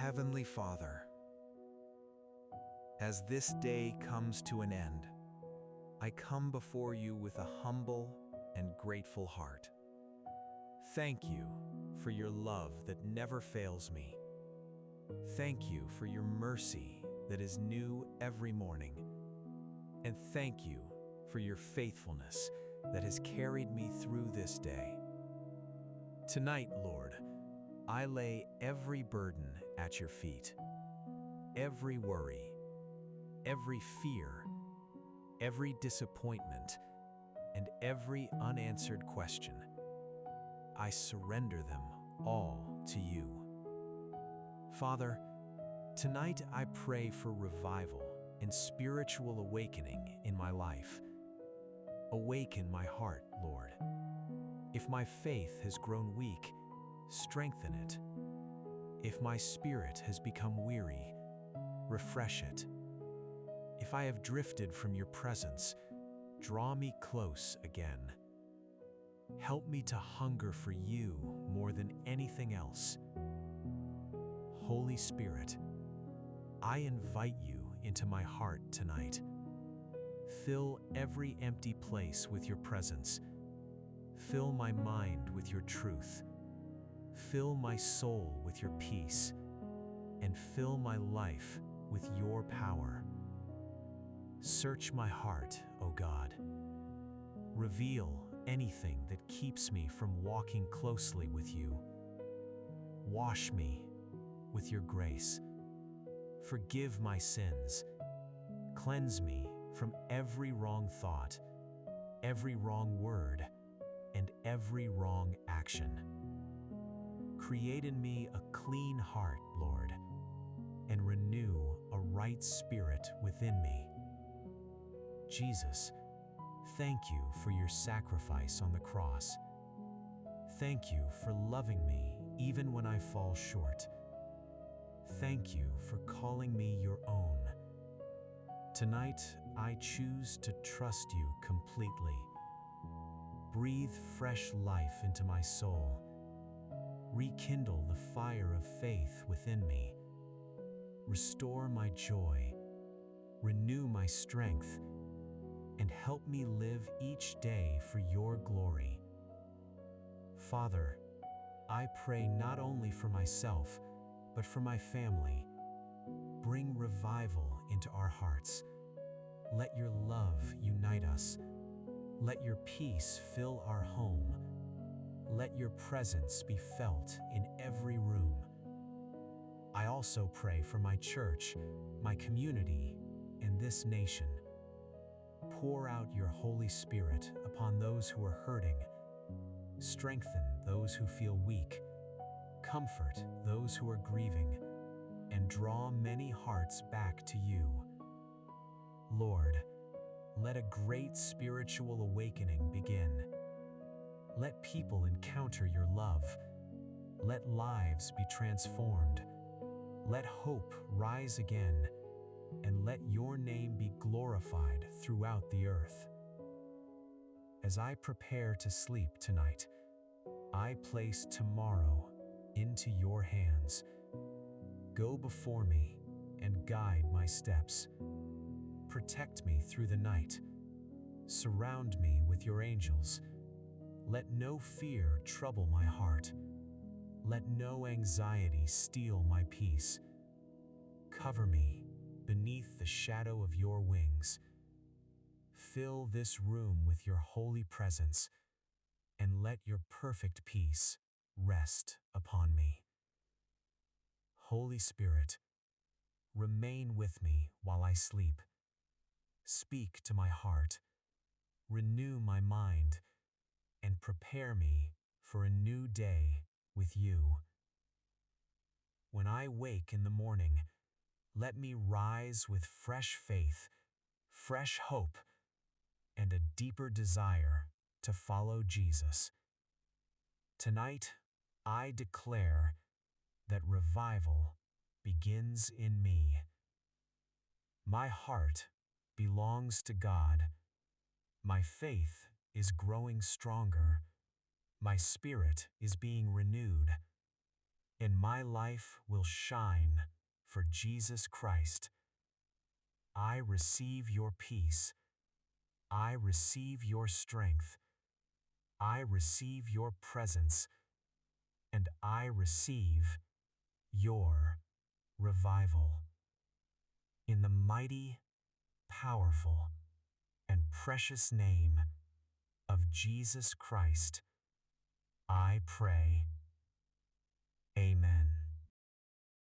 Heavenly Father, as this day comes to an end, I come before you with a humble and grateful heart. Thank you for your love that never fails me. Thank you for your mercy that is new every morning. And thank you for your faithfulness that has carried me through this day. Tonight, Lord, I lay every burden at your feet, every worry, every fear, every disappointment, and every unanswered question. I surrender them all to you. Father, tonight I pray for revival and spiritual awakening in my life. Awaken my heart, Lord. If my faith has grown weak, strengthen it. If my spirit has become weary, refresh it. If I have drifted from your presence, draw me close again. Help me to hunger for you more than anything else. Holy Spirit, I invite you into my heart tonight. Fill every empty place with your presence. Fill my mind with your truth. Fill my soul with your peace. And fill my life with your power. Search my heart, O God. Reveal anything that keeps me from walking closely with you. Wash me with your grace. Forgive my sins. Cleanse me from every wrong thought, every wrong word, and every wrong action. Create in me a clean heart, Lord, and renew a right spirit within me. Jesus, thank you for your sacrifice on the cross. Thank you for loving me even when I fall short. Thank you for calling me your own. Tonight, I choose to trust you completely. Breathe fresh life into my soul. Rekindle the fire of faith within me. Restore my joy. Renew my strength. And help me live each day for your glory. Father, I pray not only for myself, but for my family. Bring revival into our hearts. Let your love unite us. Let your peace fill our home. Let your presence be felt in every room. I also pray for my church, my community, and this nation. Pour out your Holy Spirit upon those who are hurting. Strengthen those who feel weak. Comfort those who are grieving, and draw many hearts back to you. Lord, let a great spiritual awakening begin. Let people encounter your love. Let lives be transformed. Let hope rise again, and let your name be glorified throughout the earth. As I prepare to sleep tonight, I place tomorrow into your hands. Go before me and guide my steps. Protect me through the night. Surround me with your angels. Let no fear trouble my heart. Let no anxiety steal my peace. Cover me beneath the shadow of your wings. Fill this room with your holy presence, and let your perfect peace rest upon me. Holy Spirit, remain with me while I sleep. Speak to my heart, renew my mind, and prepare me for a new day with you. When I wake in the morning, let me rise with fresh faith, fresh hope, and a deeper desire to follow Jesus. Tonight, I declare that revival begins in me. My heart belongs to God. My faith is growing stronger. My spirit is being renewed. and my life will shine for Jesus Christ. I receive your peace. I receive your strength. I receive your presence, and I receive your revival. In the mighty, powerful, and precious name of Jesus Christ, I pray.